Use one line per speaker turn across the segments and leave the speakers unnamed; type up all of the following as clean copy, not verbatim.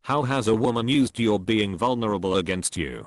How has a woman used your being vulnerable against you?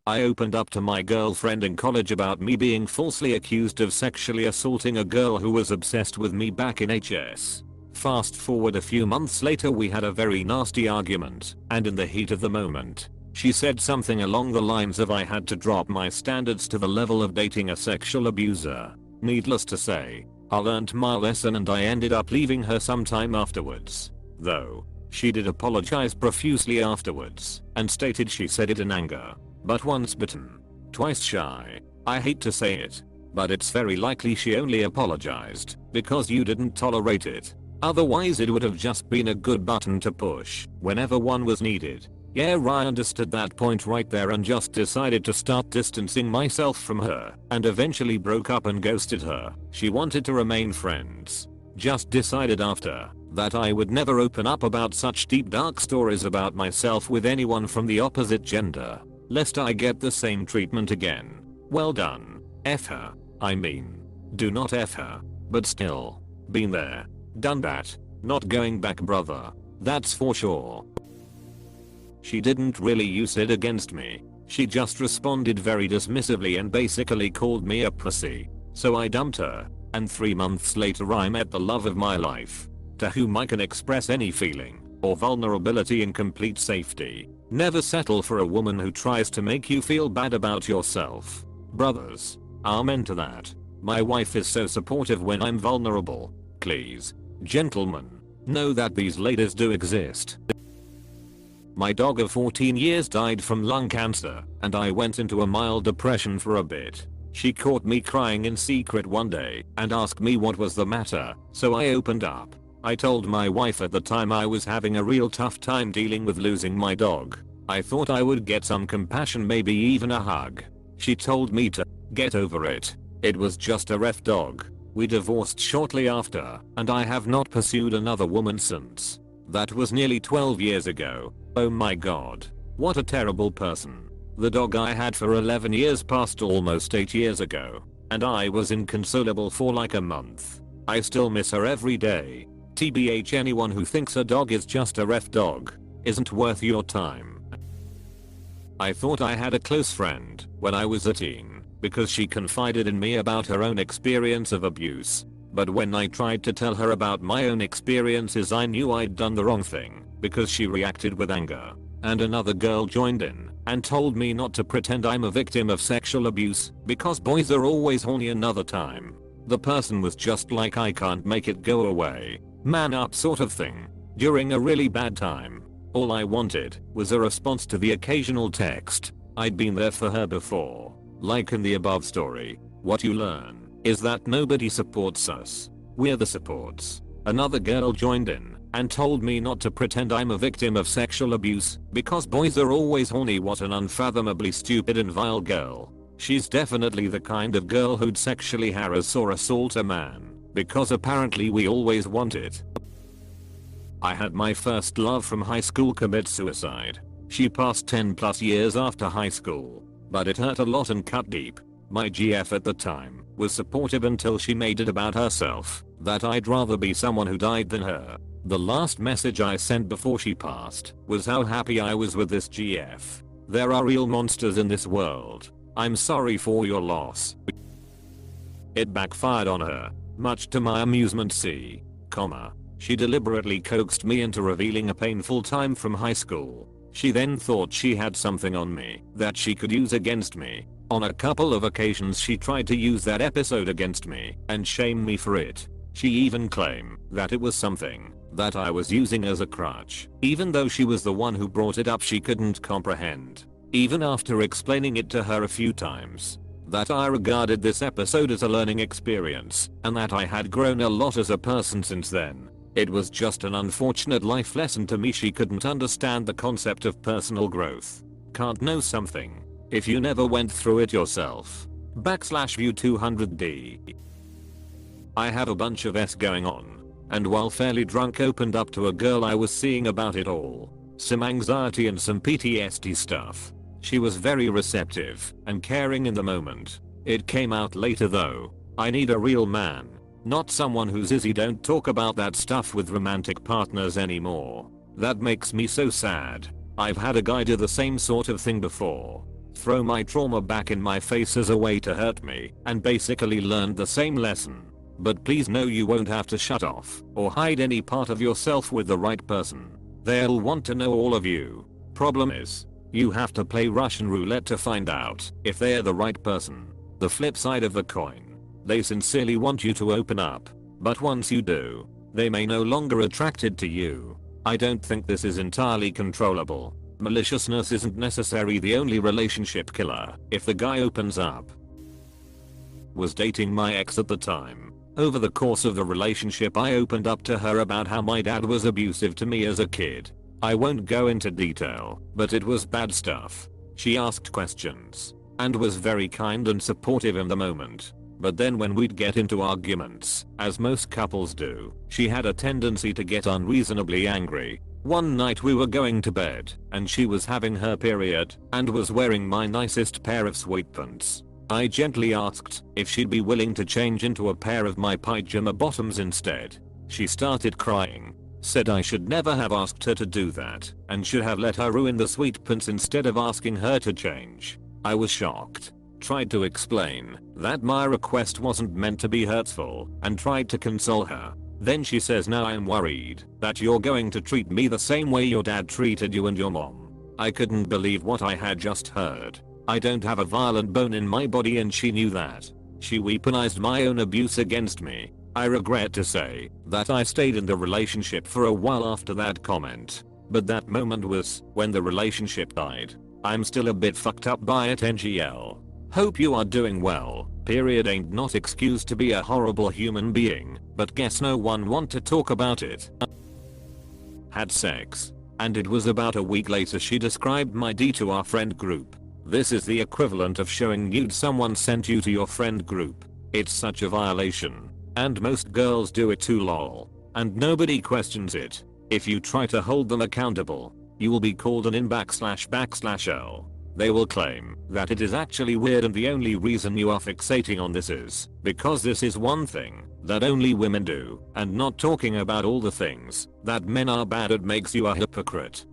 I opened up to my girlfriend in college about me being falsely accused of sexually assaulting a girl who was obsessed with me back in HS. Fast forward a few months later, we had a very nasty argument, and in the heat of the moment, she said something along the lines of I had to drop my standards to the level of dating a sexual abuser. Needless to say, I learned my lesson and I ended up leaving her sometime afterwards. Though, she did apologize profusely afterwards, and stated she said it in anger. But once bitten, twice shy. I hate to say it, but it's very likely she only apologized because you didn't tolerate it. Otherwise it would have just been a good button to push whenever one was needed. Yeah, I understood that point right there and just decided to start distancing myself from her, and eventually broke up and ghosted her. She wanted to remain friends. Just decided after that I would never open up about such deep dark stories about myself with anyone from the opposite gender, lest I get the same treatment again. Well done. F her. I mean, do not F her. But still. Been there. Done that. Not going back, brother. That's for sure. She didn't really use it against me. She just responded very dismissively and basically called me a pussy. So I dumped her. And 3 months later I met the love of my life, to whom I can express any feeling or vulnerability in complete safety. Never settle for a woman who tries to make you feel bad about yourself. Brothers, amen to that. My wife is so supportive when I'm vulnerable. Please, gentlemen, know that these ladies do exist. My dog of 14 years died from lung cancer, and I went into a mild depression for a bit. She caught me crying in secret one day and asked me what was the matter, so I opened up. I told my wife at the time I was having a real tough time dealing with losing my dog. I thought I would get some compassion, maybe even a hug. She told me to get over it. It was just a ref dog. We divorced shortly after, and I have not pursued another woman since. That was nearly 12 years ago. Oh my god. What a terrible person. The dog I had for 11 years passed almost 8 years ago, and I was inconsolable for like a month. I still miss her every day. TBH, anyone who thinks a dog is just a ref dog isn't worth your time. I thought I had a close friend when I was a teen because she confided in me about her own experience of abuse. But when I tried to tell her about my own experiences, I knew I'd done the wrong thing because she reacted with anger. And another girl joined in and told me not to pretend I'm a victim of sexual abuse because boys are always horny another time. The person was just like, I can't make it go away. Man up sort of thing. During a really bad time. All I wanted was a response to the occasional text. I'd been there for her before. Like in the above story, what you learn is that nobody supports us. We're the supports. Another girl joined in and told me not to pretend I'm a victim of sexual abuse because boys are always horny. What an unfathomably stupid and vile girl. She's definitely the kind of girl who'd sexually harass or assault a man because apparently we always want it. I had my first love from high school commit suicide. She passed 10+ years after high school, but it hurt a lot and cut deep. My GF at the time was supportive until she made it about herself that I'd rather be someone who died than her. The last message I sent before she passed was how happy I was with this GF. There are real monsters in this world. I'm sorry for your loss. It backfired on her, much to my amusement. She deliberately coaxed me into revealing a painful time from high school. She then thought she had something on me that she could use against me. On a couple of occasions she tried to use that episode against me and shame me for it. She even claimed that it was something that I was using as a crutch. Even though she was the one who brought it up, she couldn't comprehend. Even after explaining it to her a few times, that I regarded this episode as a learning experience and that I had grown a lot as a person since then. It was just an unfortunate life lesson to me. She couldn't understand the concept of personal growth. Can't know something if you never went through it yourself. /view 200D. I have a bunch of S going on, and while fairly drunk opened up to a girl I was seeing about it all. Some anxiety and some PTSD stuff. She was very receptive and caring in the moment. It came out later though. I need a real man. Not someone who's Izzy, don't talk about that stuff with romantic partners anymore. That makes me so sad. I've had a guy do the same sort of thing before. Throw my trauma back in my face as a way to hurt me, and basically learned the same lesson. But please know you won't have to shut off or hide any part of yourself with the right person. They'll want to know all of you. Problem is, you have to play Russian roulette to find out if they're the right person. The flip side of the coin, they sincerely want you to open up, but once you do, they may no longer attracted to you. I don't think this is entirely controllable. Maliciousness isn't necessarily the only relationship killer if the guy opens up. Was dating my ex at the time. Over the course of the relationship I opened up to her about how my dad was abusive to me as a kid. I won't go into detail, but it was bad stuff. She asked questions and was very kind and supportive in the moment. But then when we'd get into arguments, as most couples do, she had a tendency to get unreasonably angry. One night we were going to bed, and she was having her period, and was wearing my nicest pair of sweatpants. I gently asked if she'd be willing to change into a pair of my pajama bottoms instead. She started crying, said I should never have asked her to do that, and should have let her ruin the sweatpants instead of asking her to change. I was shocked. Tried to explain that my request wasn't meant to be hurtful, and tried to console her. Then she says, now I'm worried that you're going to treat me the same way your dad treated you and your mom. I couldn't believe what I had just heard. I don't have a violent bone in my body, and she knew that. She weaponized my own abuse against me. I regret to say that I stayed in the relationship for a while after that comment. But that moment was when the relationship died. I'm still a bit fucked up by it, NGL. Hope you are doing well. Period. Ain't not excuse to be a horrible human being, but guess no one want to talk about it. Had sex. And it was about a week later she described my D to our friend group. This is the equivalent of showing nude someone sent you to your friend group. It's such a violation. And most girls do it too, lol. And nobody questions it. If you try to hold them accountable, you will be called an in/L. They will claim that it is actually weird, and the only reason you are fixating on this is because this is one thing that only women do, and not talking about all the things that men are bad at makes you a hypocrite.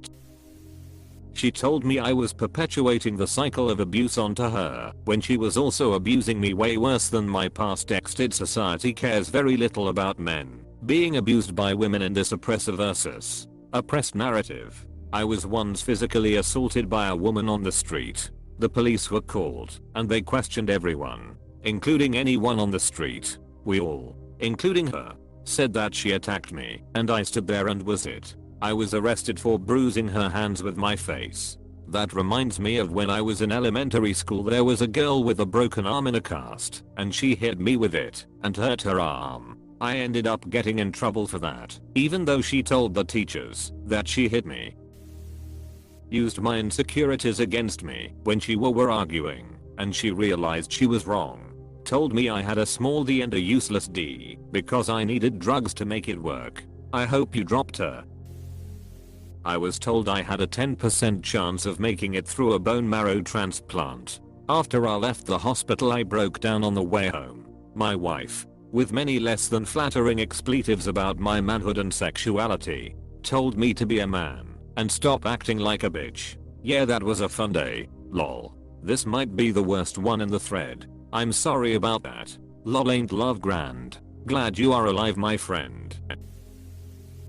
She told me I was perpetuating the cycle of abuse onto her when she was also abusing me way worse than my past ex did. Society cares very little about men being abused by women in this oppressive versus oppressed narrative. I was once physically assaulted by a woman on the street. The police were called, and they questioned everyone, including anyone on the street. We all, including her, said that she attacked me, and I stood there and was it. I was arrested for bruising her hands with my face. That reminds me of when I was in elementary school. There was a girl with a broken arm in a cast, and she hit me with it and hurt her arm. I ended up getting in trouble for that, even though she told the teachers that she hit me. Used my insecurities against me when we were arguing, and she realized she was wrong. Told me I had a small D and a useless D because I needed drugs to make it work. I hope you dropped her. I was told I had a 10% chance of making it through a bone marrow transplant. After I left the hospital I broke down on the way home. My wife, with many less than flattering expletives about my manhood and sexuality, told me to be a man and stop acting like a bitch. Yeah, that was a fun day, lol. This might be the worst one in the thread. I'm sorry about that. Lol, ain't love grand. Glad you are alive, my friend.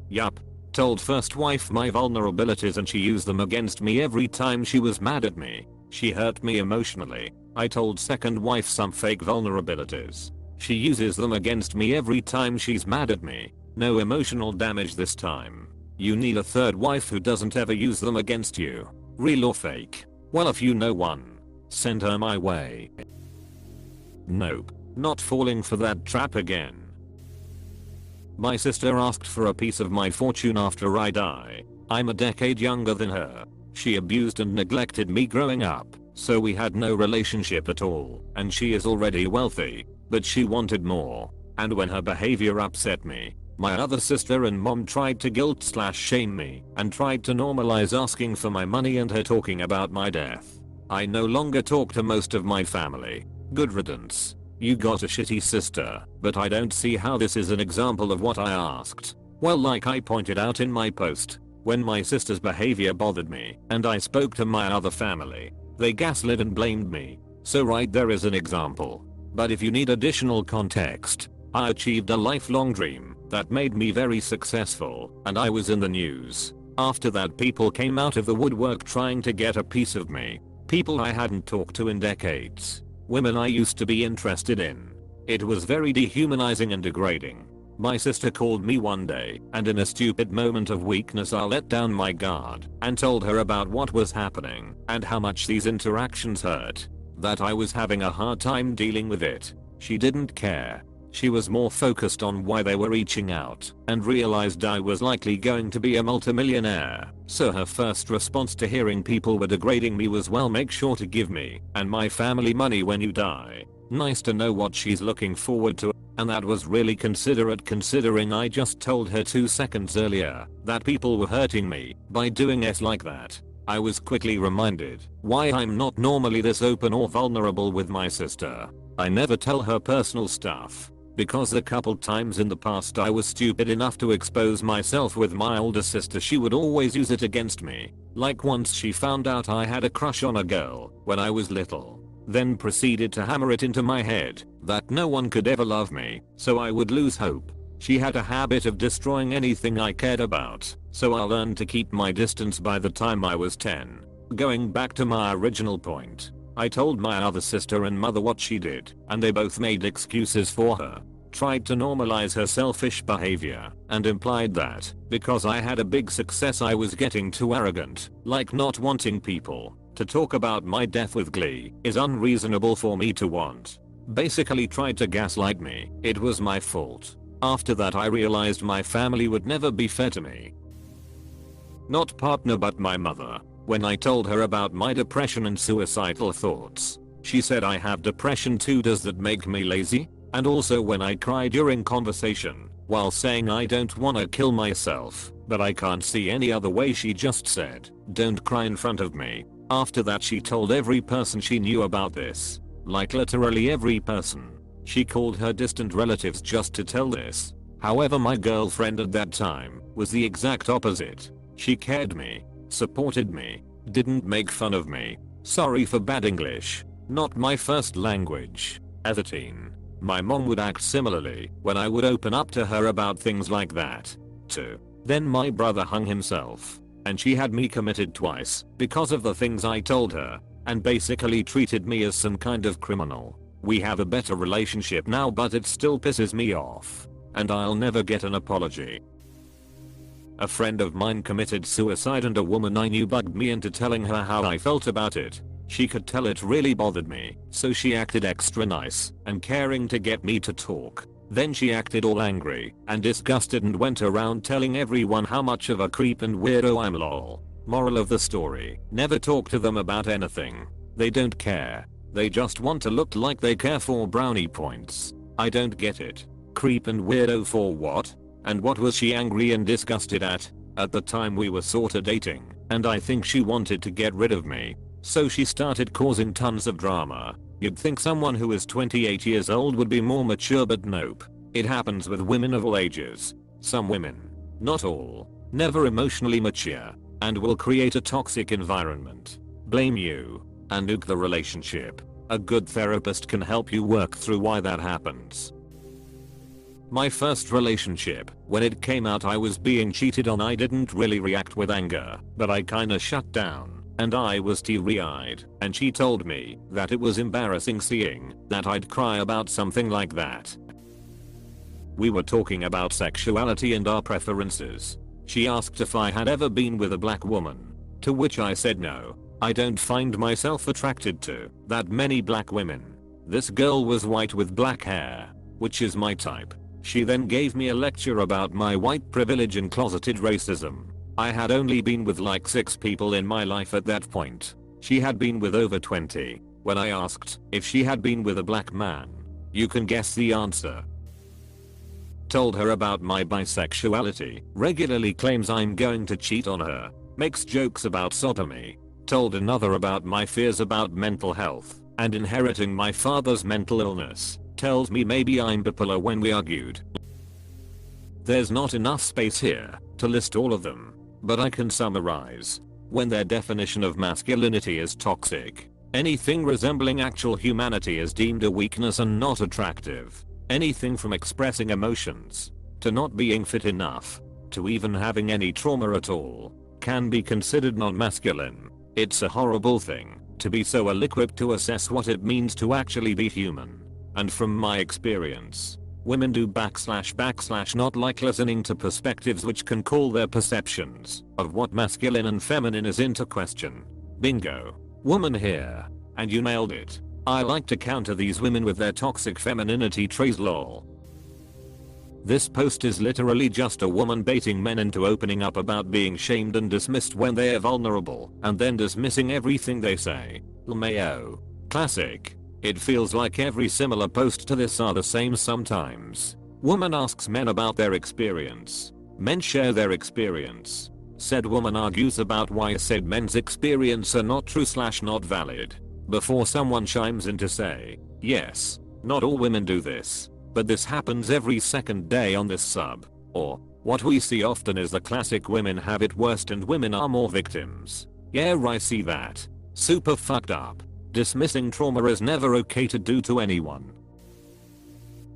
Yup. Told first wife my vulnerabilities and she used them against me every time she was mad at me. She hurt me emotionally. I told second wife some fake vulnerabilities. She uses them against me every time she's mad at me. No emotional damage this time. You need a third wife who doesn't ever use them against you. Real or fake? Well, if you know one, send her my way. Nope. Not falling for that trap again. My sister asked for a piece of my fortune after I die. I'm a decade younger than her. She abused and neglected me growing up, so we had no relationship at all, and she is already wealthy, but she wanted more. And when her behavior upset me, my other sister and mom tried to guilt/shame me and tried to normalize asking for my money and her talking about my death. I no longer talk to most of my family. Good riddance. You got a shitty sister, but I don't see how this is an example of what I asked. Well, like I pointed out in my post, when my sister's behavior bothered me and I spoke to my other family, they gaslit and blamed me. So right there is an example. But if you need additional context, I achieved a lifelong dream that made me very successful, and I was in the news. After that, people came out of the woodwork trying to get a piece of me. People I hadn't talked to in decades. Women I used to be interested in. It was very dehumanizing and degrading. My sister called me one day, and in a stupid moment of weakness I let down my guard and told her about what was happening and how much these interactions hurt. That I was having a hard time dealing with it. She didn't care. She was more focused on why they were reaching out and realized I was likely going to be a multimillionaire. So her first response to hearing people were degrading me was, well, make sure to give me and my family money when you die. Nice to know what she's looking forward to, and that was really considerate considering I just told her 2 seconds earlier that people were hurting me by doing it like that. I was quickly reminded why I'm not normally this open or vulnerable with my sister. I never tell her personal stuff, because the couple times in the past I was stupid enough to expose myself with my older sister, she would always use it against me. Like once she found out I had a crush on a girl when I was little, then proceeded to hammer it into my head that no one could ever love me, so I would lose hope. She had a habit of destroying anything I cared about, so I learned to keep my distance by the time I was 10. Going back to my original point, I told my other sister and mother what she did, and they both made excuses for her, tried to normalize her selfish behavior, and implied that because I had a big success I was getting too arrogant, like not wanting people to talk about my death with glee is unreasonable for me to want. Basically tried to gaslight me. It was my fault. After that I realized my family would never be fair to me. Not partner but my mother. When I told her about my depression and suicidal thoughts, she said I have depression too. Does that make me lazy? And also when I cry during conversation while saying I don't wanna kill myself, but I can't see any other way, she just said, don't cry in front of me. After that she told every person she knew about this. Like literally every person. She called her distant relatives just to tell this. However, my girlfriend at that time was the exact opposite. She cared me, supported me, didn't make fun of me. Sorry for bad English. Not my first language. As a teen, my mom would act similarly when I would open up to her about things like that, too. Then my brother hung himself, and she had me committed twice because of the things I told her, and basically treated me as some kind of criminal. We have a better relationship now, but it still pisses me off, and I'll never get an apology. A friend of mine committed suicide and a woman I knew bugged me into telling her how I felt about it. She could tell it really bothered me, so she acted extra nice and caring to get me to talk. Then she acted all angry and disgusted and went around telling everyone how much of a creep and weirdo I'm. Lol. Moral of the story: never talk to them about anything. They don't care. They just want to look like they care for brownie points. I don't get it. Creep and weirdo for what? And what was she angry and disgusted at? At the time we were sorta dating, and I think she wanted to get rid of me. So she started causing tons of drama. You'd think someone who is 28 years old would be more mature, but nope. It happens with women of all ages. Some women, not all, never emotionally mature, and will create a toxic environment, blame you, and nuke the relationship. A good therapist can help you work through why that happens. My first relationship, when it came out I was being cheated on, I didn't really react with anger, but I kinda shut down, and I was teary-eyed, and she told me that it was embarrassing seeing that I'd cry about something like that. We were talking about sexuality and our preferences. She asked if I had ever been with a black woman, to which I said no. I don't find myself attracted to that many black women. This girl was white with black hair, which is my type. She then gave me a lecture about my white privilege and closeted racism. I had only been with like 6 people in my life at that point. She had been with over 20. When I asked if she had been with a black man, you can guess the answer. Told her about my bisexuality, regularly claims I'm going to cheat on her, makes jokes about sodomy. Told another about my fears about mental health and inheriting my father's mental illness. tells me maybe I'm bipolar when we argued. There's not enough space here to list all of them, but I can summarize. When their definition of masculinity is toxic, anything resembling actual humanity is deemed a weakness and not attractive. Anything from expressing emotions, to not being fit enough, to even having any trauma at all, can be considered non-masculine. It's a horrible thing to be so ill-equipped to assess what it means to actually be human. And from my experience, women do / not like listening to perspectives which can call their perceptions of what masculine and feminine is into question. Bingo. Woman here. And you nailed it. I like to counter these women with their toxic femininity traits lol. This post is literally just a woman baiting men into opening up about being shamed and dismissed when they are vulnerable, and then dismissing everything they say. LMAO. Classic. It feels like every similar post to this are the same sometimes. Woman asks men about their experience. Men share their experience. Said woman argues about why said men's experience are not true / not valid. Before someone chimes in to say, yes, not all women do this, but this happens every second day on this sub. Or, what we see often is the classic women have it worst and women are more victims. Yeah, I see that. Super fucked up. Dismissing trauma is never okay to do to anyone.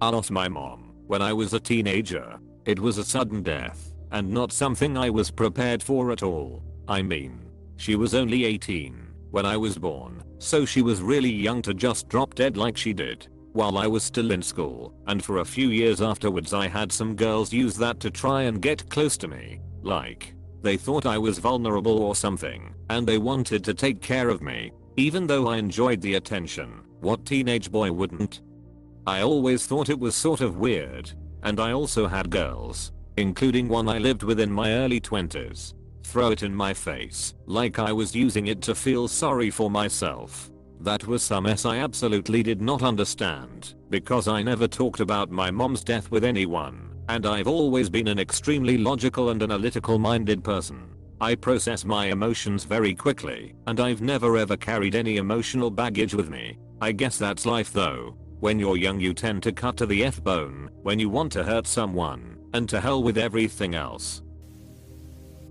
I lost my mom when I was a teenager. It was a sudden death, and not something I was prepared for at all. I mean, she was only 18 when I was born, so she was really young to just drop dead like she did while I was still in school, and for a few years afterwards I had some girls use that to try and get close to me. Like, they thought I was vulnerable or something, and they wanted to take care of me, even though I enjoyed the attention. What teenage boy wouldn't? I always thought it was sort of weird, and I also had girls, including one I lived with in my early 20s, throw it in my face like I was using it to feel sorry for myself. That was some mess I absolutely did not understand, because I never talked about my mom's death with anyone, and I've always been an extremely logical and analytical minded person. I process my emotions very quickly, and I've never ever carried any emotional baggage with me. I guess that's life though. When you're young you tend to cut to the F-bone when you want to hurt someone, and to hell with everything else.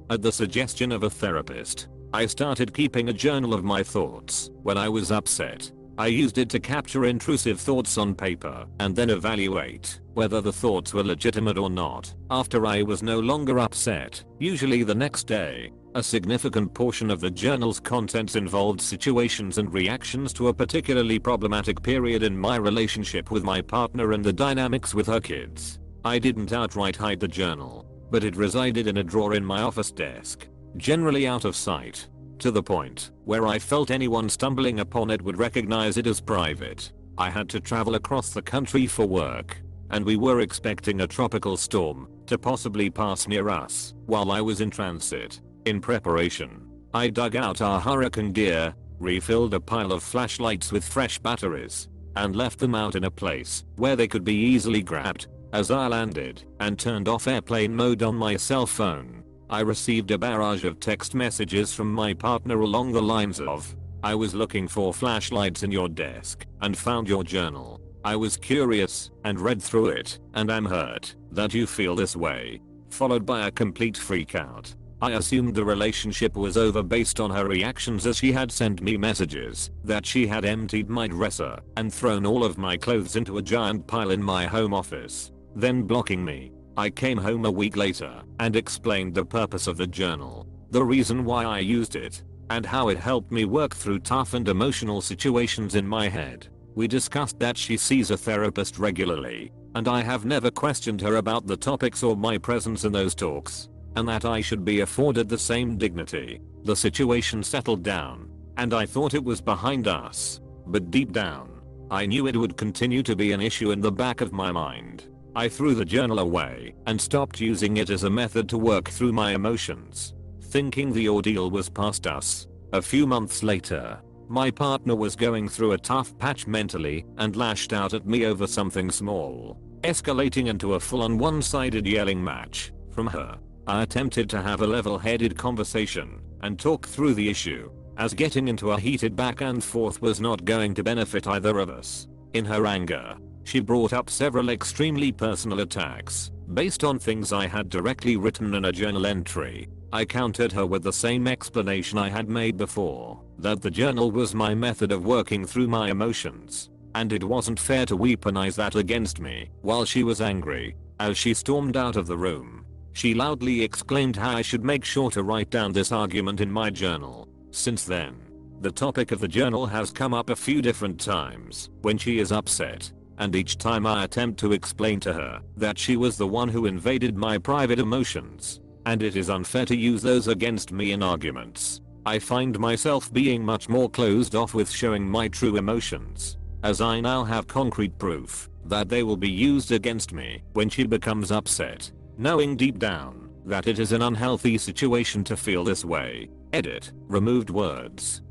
At the suggestion of a therapist, I started keeping a journal of my thoughts. When I was upset, I used it to capture intrusive thoughts on paper and then evaluate whether the thoughts were legitimate or not. After I was no longer upset, usually the next day, a significant portion of the journal's contents involved situations and reactions to a particularly problematic period in my relationship with my partner and the dynamics with her kids. I didn't outright hide the journal, but it resided in a drawer in my office desk, generally out of sight, to the point where I felt anyone stumbling upon it would recognize it as private. I had to travel across the country for work, and we were expecting a tropical storm to possibly pass near us while I was in transit. In preparation, I dug out our hurricane gear, refilled a pile of flashlights with fresh batteries, and left them out in a place where they could be easily grabbed. As I landed and turned off airplane mode on my cell phone, I received a barrage of text messages from my partner along the lines of, "I was looking for flashlights in your desk and found your journal. I was curious and read through it, and I'm hurt that you feel this way," followed by a complete freakout. I assumed the relationship was over based on her reactions, as she had sent me messages that she had emptied my dresser and thrown all of my clothes into a giant pile in my home office, then blocking me. I came home a week later and explained the purpose of the journal, the reason why I used it, and how it helped me work through tough and emotional situations in my head. We discussed that she sees a therapist regularly, and I have never questioned her about the topics or my presence in those talks, and that I should be afforded the same dignity. The situation settled down, and I thought it was behind us, but deep down, I knew it would continue to be an issue in the back of my mind. I threw the journal away and stopped using it as a method to work through my emotions, thinking the ordeal was past us. A few months later, my partner was going through a tough patch mentally and lashed out at me over something small, escalating into a full-on one-sided yelling match from her. I attempted to have a level-headed conversation and talk through the issue, as getting into a heated back and forth was not going to benefit either of us. In her anger, She brought up several extremely personal attacks based on things I had directly written in a journal entry. I countered her with the same explanation I had made before, that the journal was my method of working through my emotions, and it wasn't fair to weaponize that against me while she was angry. As she stormed out of the room, she loudly exclaimed how I should make sure to write down this argument in my journal. Since then, the topic of the journal has come up a few different times when she is upset, and each time I attempt to explain to her that she was the one who invaded my private emotions, and it is unfair to use those against me in arguments. I find myself being much more closed off with showing my true emotions, as I now have concrete proof that they will be used against me when she becomes upset, knowing deep down that it is an unhealthy situation to feel this way. Edit. Removed words.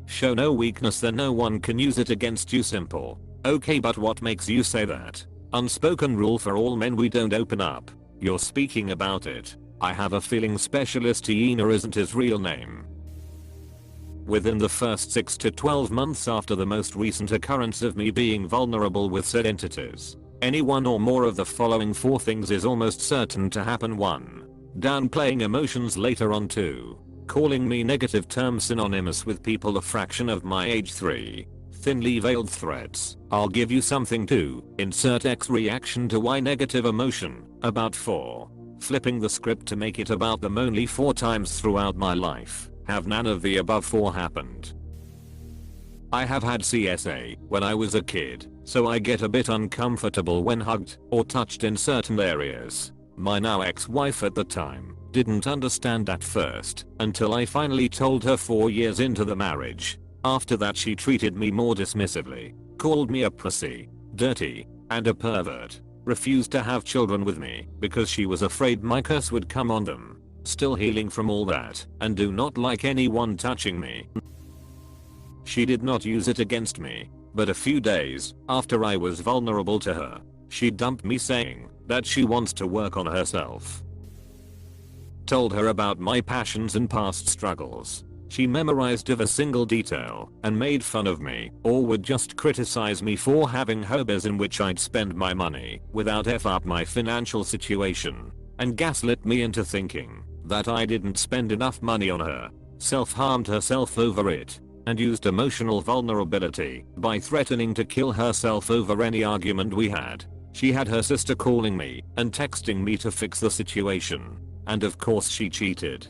Show no weakness, then no one can use it against you. Simple. Okay, but what makes you say that? Unspoken rule for all men: we don't open up. You're speaking about it. I have a feeling Specialist Hyena isn't his real name. Within the first 6 to 12 months after the most recent occurrence of me being vulnerable with said entities, any one or more of the following 4 things is almost certain to happen. 1. Downplaying emotions later on. 2. Calling me negative terms synonymous with people a fraction of my age. 3. Thinly veiled threats: I'll give you something to insert X reaction to Y negative emotion about. 4. Flipping the script to make it about them only 4 times throughout my life. Have none of the above 4 happened? I have had CSA when I was a kid, so I get a bit uncomfortable when hugged or touched in certain areas. My now ex-wife at the time didn't understand at first until I finally told her 4 years into the marriage. After that she treated me more dismissively, called me a pussy, dirty, and a pervert, refused to have children with me because she was afraid my curse would come on them. Still healing from all that, and do not like anyone touching me. She did not use it against me, but a few days after I was vulnerable to her, she dumped me saying that she wants to work on herself. Told her about my passions and past struggles. She memorized every single detail and made fun of me, or would just criticize me for having hobbies in which I'd spend my money without f up my financial situation, and gaslit me into thinking that I didn't spend enough money on her, self-harmed herself over it, and used emotional vulnerability by threatening to kill herself over any argument we had. She had her sister calling me and texting me to fix the situation, and of course she cheated.